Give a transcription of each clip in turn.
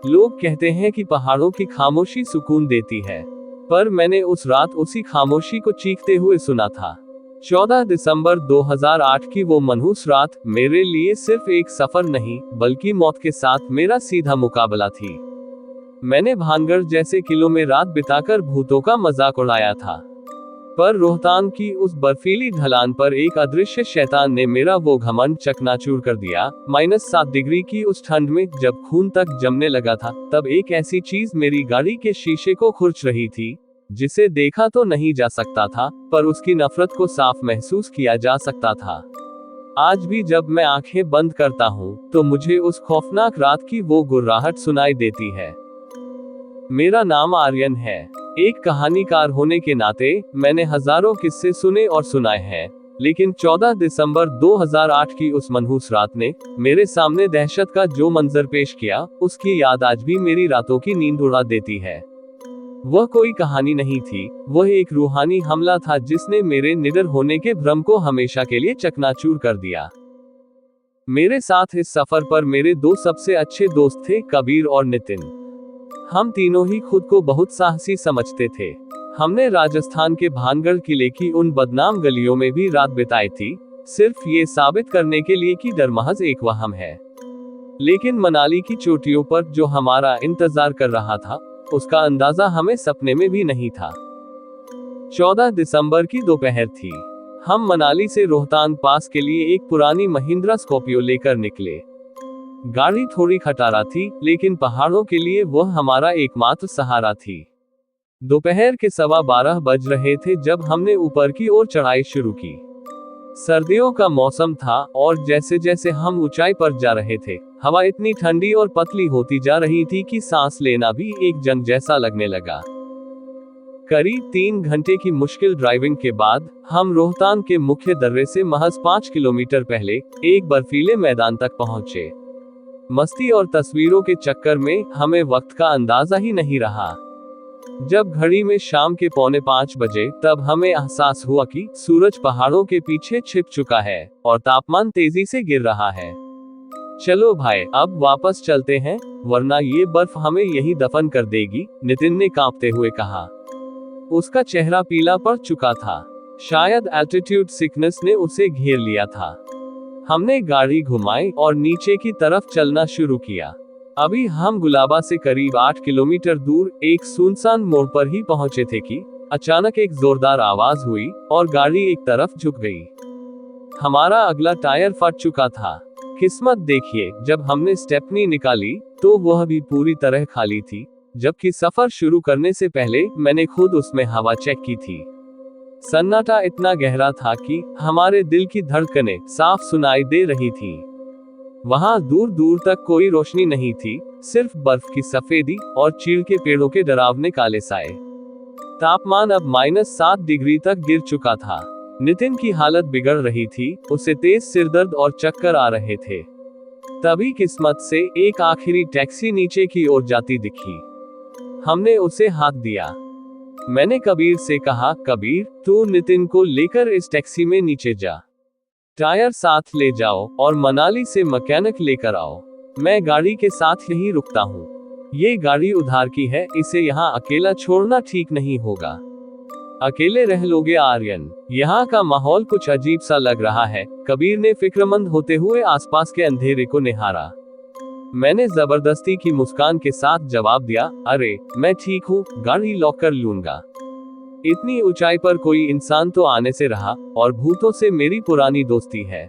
लोग कहते हैं कि पहाड़ों की खामोशी सुकून देती है, पर मैंने उस रात उसी खामोशी को चीखते हुए सुना था। 14 दिसंबर 2008 की वो मनहूस रात मेरे लिए सिर्फ एक सफर नहीं, बल्कि मौत के साथ मेरा सीधा मुकाबला थी। मैंने भानगढ़ जैसे किलों में रात बिताकर भूतों का मजाक उड़ाया था, पर रोहतांग की उस बर्फीली ढलान पर एक अदृश्य शैतान ने मेरा वो घमंड चकनाचूर कर दिया। -7 डिग्री की उस ठंड में जब खून तक जमने लगा था, तब एक ऐसी चीज मेरी गाड़ी के शीशे को खुरच रही थी, जिसे देखा तो नहीं जा सकता था, पर उसकी नफरत को साफ महसूस किया जा सकता था। आज भी जब मैं आंखें बंद करता हूँ, तो मुझे उस खौफनाक रात की वो गुर्राहट सुनाई देती है। मेरा नाम आर्यन है। एक कहानीकार होने के नाते मैंने हजारों किस्से सुने और सुनाए हैं, लेकिन 14 दिसंबर 2008 की उस मनहूस रात ने मेरे सामने दहशत का जो मंजर पेश किया, उसकी याद आज भी मेरी रातों की नींद उड़ा देती है। वह कोई कहानी नहीं थी, वह एक रूहानी हमला था जिसने मेरे निडर होने के भ्रम को हमेशा के लिए चकनाचूर कर दिया। मेरे साथ इस सफर पर मेरे दो सबसे अच्छे दोस्त थे, कबीर और नितिन। हम तीनों ही खुद को बहुत साहसी समझते थे। हमने राजस्थान के भानगढ़ किले की उन बदनाम गलियों में भी रात बिताई थी, सिर्फ ये साबित करने के लिए कि डर महज एक वहम है। लेकिन मनाली की चोटियों पर जो हमारा इंतजार कर रहा था, उसका अंदाजा हमें सपने में भी नहीं था। 14 दिसंबर की दोपहर थी। हम मनाली से रोहतांग पास के लिए एक पुरानी महिंद्रा स्कॉर्पियो लेकर निकले। गाड़ी थोड़ी खटारा थी, लेकिन पहाड़ों के लिए वह हमारा एकमात्र सहारा थी। दोपहर के 12:15 बज रहे थे जब हमने ऊपर की ओर चढ़ाई शुरू की। सर्दियों का मौसम था और जैसे जैसे हम ऊंचाई पर जा रहे थे, हवा इतनी ठंडी और पतली होती जा रही थी कि सांस लेना भी एक जंग जैसा लगने लगा। करीब 3 घंटे की मुश्किल ड्राइविंग के बाद हम रोहतांग के मुख्य दर्रे से महज 5 किलोमीटर पहले एक बर्फीले मैदान तक पहुंचे। मस्ती और तस्वीरों के चक्कर में हमें वक्त का अंदाजा ही नहीं रहा। जब घड़ी में शाम के 4:45 बजे, तब हमें एहसास हुआ कि सूरज पहाड़ों के पीछे छिप चुका है और तापमान तेजी से गिर रहा है। चलो भाई, अब वापस चलते हैं, वरना ये बर्फ हमें यही दफन कर देगी, नितिन ने कांपते हुए कहा। उसका चेहरा पीला पड़ चुका था। शायद एल्टीट्यूड सिकनेस ने उसे घेर लिया था। हमने गाड़ी घुमाई और नीचे की तरफ चलना शुरू किया। अभी हम गुलाबा से करीब 8 किलोमीटर दूर एक सुनसान मोड़ पर ही पहुंचे थे कि अचानक एक जोरदार आवाज हुई और गाड़ी एक तरफ झुक गई। हमारा अगला टायर फट चुका था। किस्मत देखिए, जब हमने स्टेपनी निकाली तो वह भी पूरी तरह खाली थी, जबकि सफर शुरू करने से पहले मैंने खुद उसमें हवा चेक की थी। सन्नाटा इतना गहरा था कि हमारे दिल की धड़कनें साफ सुनाई दे रही थी। वहां दूर दूर तक कोई रोशनी नहीं थी, सिर्फ बर्फ की सफेदी और चीड़ के पेड़ों के डरावने काले साए। तापमान अब -7 डिग्री तक गिर चुका था। नितिन की हालत बिगड़ रही थी, उसे तेज सिरदर्द और चक्कर आ रहे थे। तभी किस्मत से एक आखिरी टैक्सी नीचे की ओर जाती दिखी। हमने उसे हाथ दिया। मैंने कबीर से कहा, कबीर, तू नितिन को लेकर इस टैक्सी में नीचे जा। टायर साथ ले जाओ और मनाली से मैकेनिक लेकर आओ। मैं गाड़ी के साथ यहीं रुकता हूँ। ये गाड़ी उधार की है, इसे यहाँ अकेला छोड़ना ठीक नहीं होगा। अकेले रह लोगे आर्यन? यहाँ का माहौल कुछ अजीब सा लग रहा है, कबीर ने फिक्रमंद होते हुए आसपास के अंधेरे को निहारा। मैंने जबरदस्ती की मुस्कान के साथ जवाब दिया, अरे मैं ठीक हूँ, गाड़ी लॉक कर लूंगा। इतनी ऊंचाई पर कोई इंसान तो आने से रहा, और भूतों से मेरी पुरानी दोस्ती है।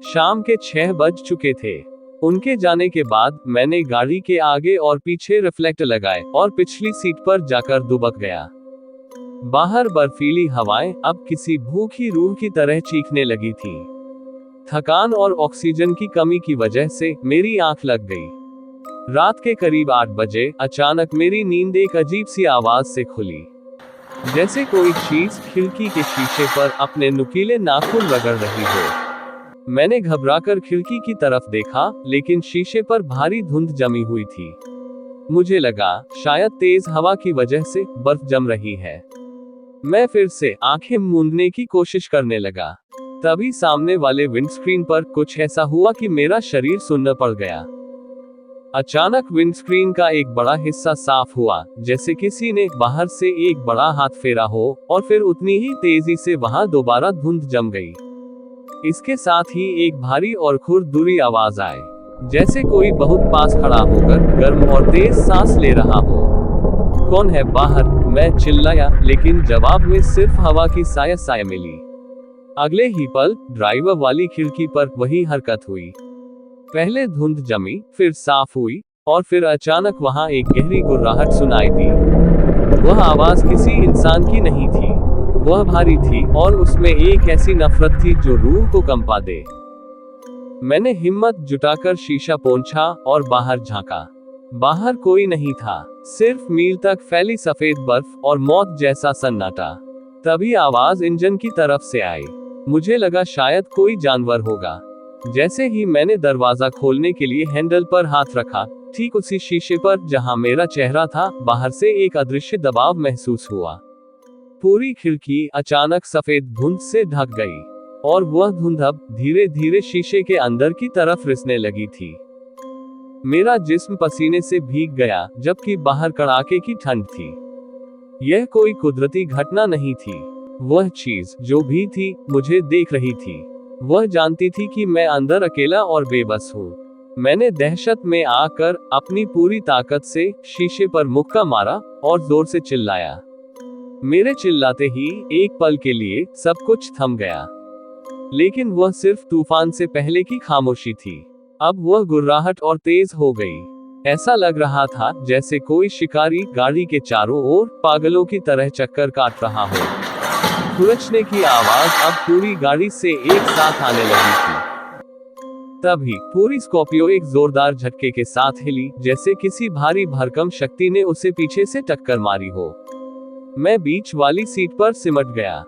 शाम के 6 बज चुके थे। उनके जाने के बाद मैंने गाड़ी के आगे और पीछे रिफ्लेक्टर लगाए और पिछली सीट पर जाकर दुबक गया। बाहर बर्फीली हवाएं अब किसी भूखी रूह की तरह चीखने लगी थी। थकान और ऑक्सीजन की कमी की वजह से मेरी आंख लग गई। रात के करीब 8 बजे अचानक मेरी नींद एक अजीब सी आवाज से खुली, जैसे कोई चीज खिड़की के शीशे पर अपने नुकीले नाखून रगड़ रही हो। मैंने घबराकर खिड़की की तरफ देखा, लेकिन शीशे पर भारी धुंध जमी हुई थी। मुझे लगा शायद तेज हवा की वजह से बर्फ जम रही है। मैं फिर से आंखें मूंदने की कोशिश करने लगा। तभी सामने वाले विंडस्क्रीन पर कुछ ऐसा हुआ कि मेरा शरीर सुन्न पड़ गया। अचानक विंडस्क्रीन का एक बड़ा हिस्सा साफ हुआ, जैसे किसी ने बाहर से एक बड़ा हाथ फेरा हो, और फिर उतनी ही तेजी से वहां दोबारा धुंध जम गई। इसके साथ ही एक भारी और खुरदुरी आवाज आई, जैसे कोई बहुत पास खड़ा होकर गर्म और तेज सांस ले रहा हो। कौन है बाहर? मैं चिल्लाया, लेकिन जवाब में सिर्फ हवा की साया मिली। अगले ही पल ड्राइवर वाली खिड़की पर वही हरकत हुई। पहले धुंध जमी, फिर साफ हुई, और फिर अचानक वहां एक गहरी गुर्राहट सुनाई दी। वह आवाज किसी इंसान की नहीं थी, वह भारी थी, और उसमें एक ऐसी नफरत थी जो रूह को कंपा दे। मैंने हिम्मत जुटाकर शीशा पोंछा और बाहर झांका। बाहर कोई नहीं था, सिर्फ मील तक फैली सफेद बर्फ और मौत जैसा सन्नाटा। तभी आवाज इंजन की तरफ से आई। मुझे लगा शायद कोई जानवर होगा। जैसे ही मैंने दरवाजा खोलने के लिए हैंडल पर हाथ रखा, ठीक उसी शीशे पर जहां मेरा चेहरा था, बाहर से एक अदृश्य दबाव महसूस हुआ। पूरी खिड़की अचानक सफेद धुंध से ढक गई, और वह धुंध अब धीरे धीरे शीशे के अंदर की तरफ रिसने लगी थी। मेरा जिस्म पसीने से भीग गया, जबकि बाहर कड़ाके की ठंड थी। यह कोई कुदरती घटना नहीं थी। वह चीज जो भी थी, मुझे देख रही थी। वह जानती थी कि मैं अंदर अकेला और बेबस हूँ। मैंने दहशत में आकर अपनी पूरी ताकत से शीशे पर मुक्का मारा और जोर से चिल्लाया। मेरे चिल्लाते ही एक पल के लिए सब कुछ थम गया, लेकिन वह सिर्फ तूफान से पहले की खामोशी थी। अब वह गुर्राहट और तेज हो गई। ऐसा लग रहा था जैसे कोई शिकारी गाड़ी के चारों ओर पागलों की तरह चक्कर काट रहा हो। खुरचने की आवाज अब पूरी गाड़ी से एक साथ आने लगी थी। तभी पूरी स्कॉर्पियो एक जोरदार झटके के साथ हिली, जैसे किसी भारी भरकम शक्ति ने उसे पीछे से टक्कर मारी हो। मैं बीच वाली सीट पर सिमट गया।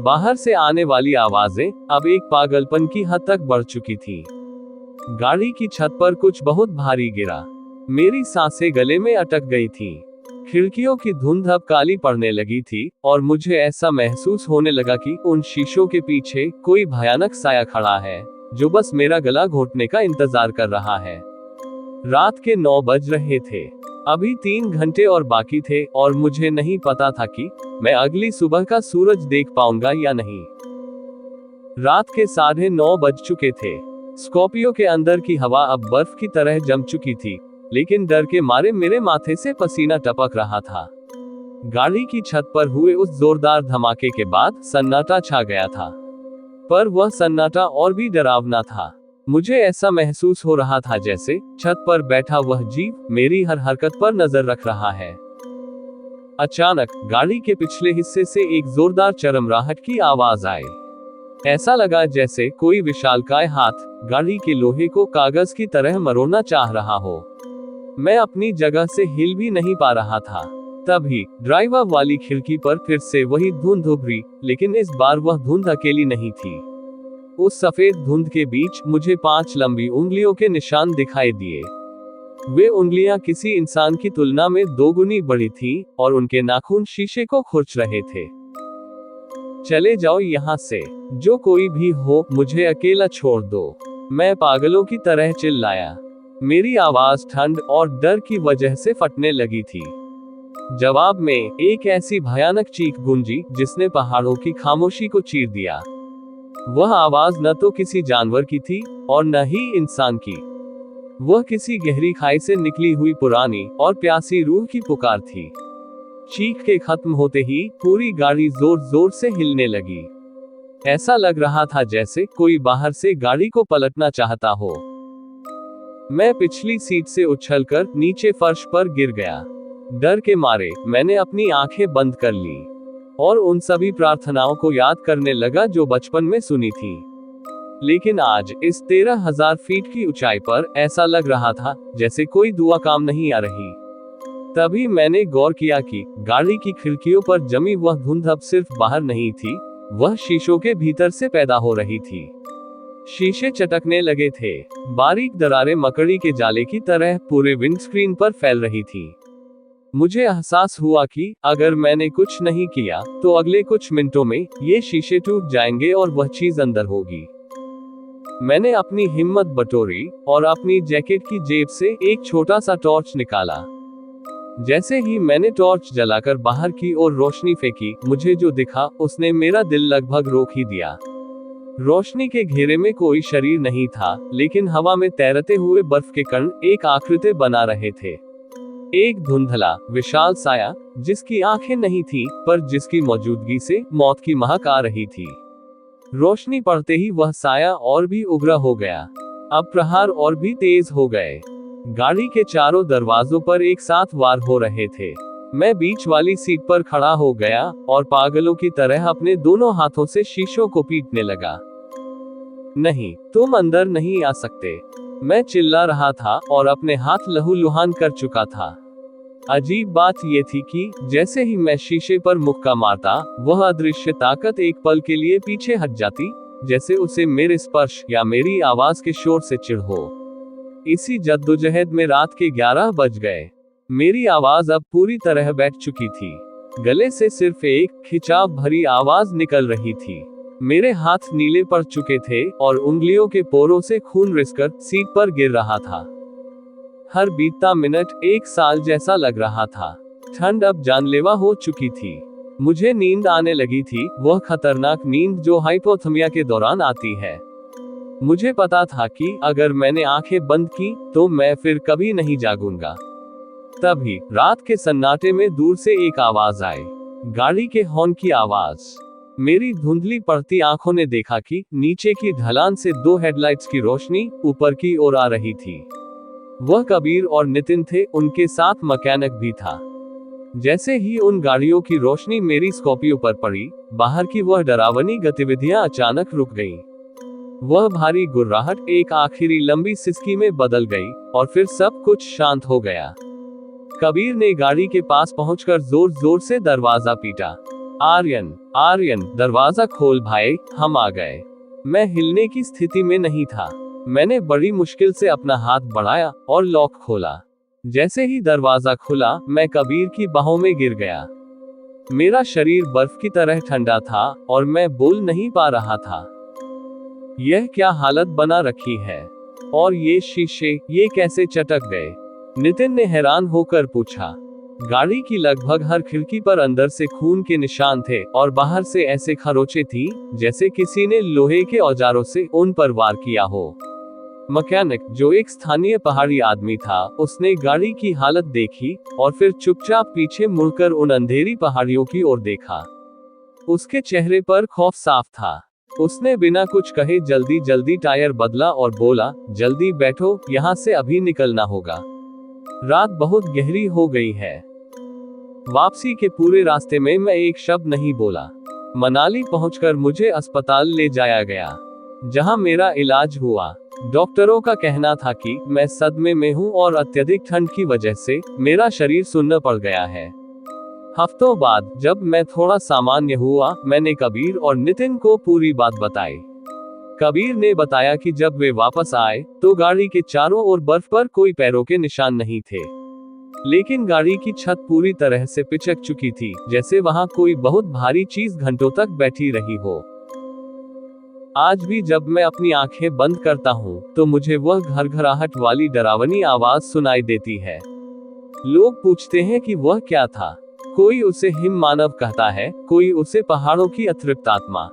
बाहर से आने वाली आवाजें अब एक पागलपन की हद तक बढ़ चुकी थी। गाड़ी की छत पर कुछ बहुत भारी गिरा। मेरी सांसें गले में अटक गई थी। खिड़कियों की धुंध अब काली पड़ने लगी थी, और मुझे ऐसा महसूस होने लगा कि उन शीशों के पीछे कोई भयानक साया खड़ा है, जो बस मेरा गला घोटने का इंतजार कर रहा है। रात के 9 बज रहे थे। अभी 3 घंटे और बाकी थे, और मुझे नहीं पता था कि मैं अगली सुबह का सूरज देख पाऊंगा या नहीं। रात के 9:30 बज चुके थे। स्कॉर्पियो के अंदर की हवा अब बर्फ की तरह जम चुकी थी, लेकिन डर के मारे मेरे माथे से पसीना टपक रहा था। गाड़ी की छत पर हुए उस जोरदार धमाके के बाद सन्नाटा छा गया था, पर वह सन्नाटा और भी डरावना था। मुझे ऐसा महसूस हो रहा था जैसे छत पर बैठा वह जीव मेरी हर हरकत पर नजर रख रहा है। अचानक गाड़ी के पिछले हिस्से से एक जोरदार चरमराहट की आवाज आई। ऐसा लगा जैसे कोई विशालकाय हाथ गाड़ी के लोहे को कागज की तरह मरोड़ना चाह रहा हो। मैं अपनी जगह से हिल भी नहीं पा रहा था। तभी ड्राइवर वाली खिड़की पर फिर से वही धुंध उभरी, लेकिन इस बार वह धुंध अकेली नहीं थी। उस सफेद धुंध के बीच मुझे 5 लंबी उंगलियों के निशान दिखाई दिए। वे उंगलियां किसी इंसान की तुलना में 2 गुनी बड़ी थीं, और उनके नाखून शीशे को खुरच रहे थे। चले जाओ यहाँ से, जो कोई भी हो, मुझे अकेला छोड़ दो, मैं पागलों की तरह चिल्लाया। मेरी आवाज ठंड और डर की वजह से फटने लगी थी। जवाब में एक ऐसी भयानक चीख गूंजी जिसने पहाड़ों की खामोशी को चीर दिया। वह आवाज न तो किसी जानवर की थी और न ही इंसान की। वह किसी गहरी खाई से निकली हुई पुरानी और प्यासी रूह की पुकार थी। चीख के खत्म होते ही पूरी गाड़ी जोर जोर से हिलने लगी। ऐसा लग रहा था जैसे कोई बाहर से गाड़ी को पलटना चाहता हो। मैं पिछली सीट से उछलकर नीचे फर्श पर गिर गया। डर के मारे मैंने अपनी आंखें बंद कर ली और उन सभी प्रार्थनाओं को याद करने लगा जो बचपन में सुनी थी। लेकिन आज इस 13,000 फीट की ऊंचाई पर ऐसा लग रहा था जैसे कोई दुआ काम नहीं आ रही। तभी मैंने गौर किया कि गाड़ी की खिड़कियों पर जमी वह धुंध अब सिर्फ बाहर नहीं थी, वह शीशों के भीतर से पैदा हो रही थी। शीशे चटकने लगे थे, बारीक दरारें मकड़ी के जाले की तरह पूरे विंडस्क्रीन पर फैल रही थी। मुझे एहसास हुआ कि अगर मैंने कुछ नहीं किया तो अगले कुछ मिनटों में ये शीशे टूट जाएंगे और वह चीज अंदर होगी। मैंने अपनी हिम्मत बटोरी और अपनी जैकेट की जेब से एक छोटा सा टॉर्च निकाला। जैसे ही मैंने टॉर्च जलाकर बाहर की ओर रोशनी फेंकी, मुझे जो दिखा उसने मेरा दिल लगभग रोक ही दिया। रोशनी के घेरे में कोई शरीर नहीं था, लेकिन हवा में तैरते हुए बर्फ के कण एक आकृति बना रहे थे। एक धुंधला विशाल साया, जिसकी आंखें नहीं थी, पर जिसकी मौजूदगी से मौत की महक आ रही थी। रोशनी पड़ते ही वह साया और भी उग्र हो गया। अब प्रहार और भी तेज हो गए। गाड़ी के चारों दरवाजों पर एक साथ वार हो रहे थे। मैं बीच वाली सीट पर खड़ा हो गया और पागलों की तरह अपने दोनों हाथों से शीशों को पीटने लगा। नहीं, तुम अंदर नहीं आ सकते, मैं चिल्ला रहा था और अपने हाथ लहूलुहान कर चुका था। अजीब बात यह थी कि जैसे ही मैं शीशे पर मुक्का मारता, वह अदृश्य ताकत एक पल के लिए पीछे हट जाती, जैसे उसे मेरे स्पर्श या मेरी आवाज के शोर से चिढ़ हो। इसी जद्दोजहद में रात के 11 बज गए। मेरी आवाज अब पूरी तरह बैठ चुकी थी। गले से सिर्फ एक खिंचाव भरी आवाज निकल रही थी। मेरे हाथ नीले पड़ चुके थे और उंगलियों के पोरों से खून रिसकर सीट पर गिर रहा था। हर बीतता मिनट एक साल जैसा लग रहा था। ठंड अब जानलेवा हो चुकी थी। मुझे नींद आने लगी थी, वह खतरनाक नींद जो हाइपोथर्मिया के दौरान आती है। मुझे पता था कि अगर मैंने आंखें बंद की तो मैं फिर कभी नहीं जागूंगा। तभी रात के सन्नाटे में दूर से एक आवाज आई, गाड़ी के हॉर्न की आवाज। मेरी धुंधली पड़ती आंखों ने देखा कि नीचे की ढलान से 2 हेडलाइट्स की रोशनी ऊपर की ओर आ रही थी। वह कबीर और नितिन थे, उनके साथ मैकेनिक भी था। जैसे ही उन गाड़ियों की रोशनी मेरी स्कॉर्पियो पर पड़ी, बाहर की वह डरावनी गतिविधियां अचानक रुक गईं। वह भारी गुर्राहट एक आखिरी लंबी सिसकी में बदल गई और फिर सब कुछ शांत हो गया। कबीर ने गाड़ी के पास पहुंचकर जोर जोर से दरवाजा पीटा। आर्यन, आर्यन, दरवाजा खोल भाई, हम आ गए। मैं हिलने की स्थिति में नहीं था। मैंने बड़ी मुश्किल से अपना हाथ बढ़ाया और लॉक खोला। जैसे ही दरवाजा खुला, मैं कबीर की बाहों में गिर गया। मेरा शरीर बर्फ की तरह ठंडा था और मैं बोल नहीं पा रहा था। यह क्या हालत बना रखी है? और ये शीशे, ये कैसे चटक गए? नितिन ने हैरान होकर पूछा। गाड़ी की लगभग हर खिड़की पर अंदर से खून के निशान थे और बाहर से ऐसे खरोंचे थी जैसे किसी ने लोहे के औजारों से उन पर वार किया हो। मैकेनिक, जो एक स्थानीय पहाड़ी आदमी था, उसने गाड़ी की हालत देखी और फिर चुपचाप पीछे मुड़कर उन अंधेरी पहाड़ियों की ओर देखा। उसके चेहरे पर खौफ साफ था। उसने बिना कुछ कहे जल्दी जल्दी टायर बदला और बोला, जल्दी बैठो, यहाँ से अभी निकलना होगा। रात बहुत गहरी हो गई है। वापसी के पूरे रास्ते में मैं एक शब्द नहीं बोला। मनाली पहुंचकर मुझे अस्पताल ले जाया गया, जहां मेरा इलाज हुआ। डॉक्टरों का कहना था कि मैं सदमे में हूं और अत्यधिक ठंड की वजह से मेरा शरीर सुन्न पड़ गया है। हफ्तों बाद जब मैं थोड़ा सामान्य हुआ, मैंने कबीर और नितिन को पूरी बात बताई। कबीर ने बताया कि जब वे वापस आए तो गाड़ी के चारों ओर बर्फ पर कोई पैरों के निशान नहीं थे, लेकिन गाड़ी की छत पूरी तरह से पिचक चुकी थी, जैसे वहां कोई बहुत भारी चीज घंटों तक बैठी रही हो। आज भी जब मैं अपनी आंखें बंद करता हूं, तो मुझे वह घरघराहट वाली डरावनी आवाज सुनाई देती है। लोग पूछते हैं कि वह क्या था। कोई उसे हिम मानव कहता है, कोई उसे पहाड़ों की अतृप्त आत्मा।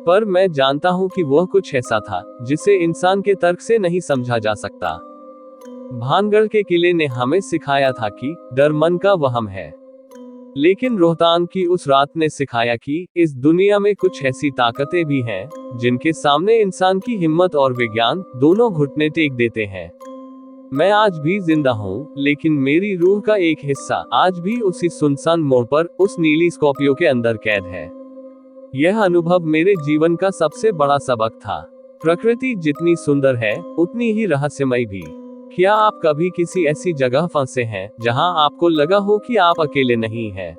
पर मैं जानता हूं कि वह कुछ ऐसा था जिसे इंसान के तर्क से नहीं समझा जा सकता। भानगढ़ के किले ने हमें सिखाया था कि डर मन का वहम है, लेकिन रोहतांग की उस रात ने सिखाया कि इस दुनिया में कुछ ऐसी ताकतें भी हैं जिनके सामने इंसान की हिम्मत और विज्ञान दोनों घुटने टेक देते हैं। मैं आज भी जिंदा हूँ, लेकिन मेरी रूह का एक हिस्सा आज भी उसी सुनसान मोड़ पर उस नीली स्कॉर्पियो के अंदर कैद है। यह अनुभव मेरे जीवन का सबसे बड़ा सबक था। प्रकृति जितनी सुंदर है, उतनी ही रहस्यमय भी। क्या आप कभी किसी ऐसी जगह फंसे हैं जहां आपको लगा हो कि आप अकेले नहीं हैं?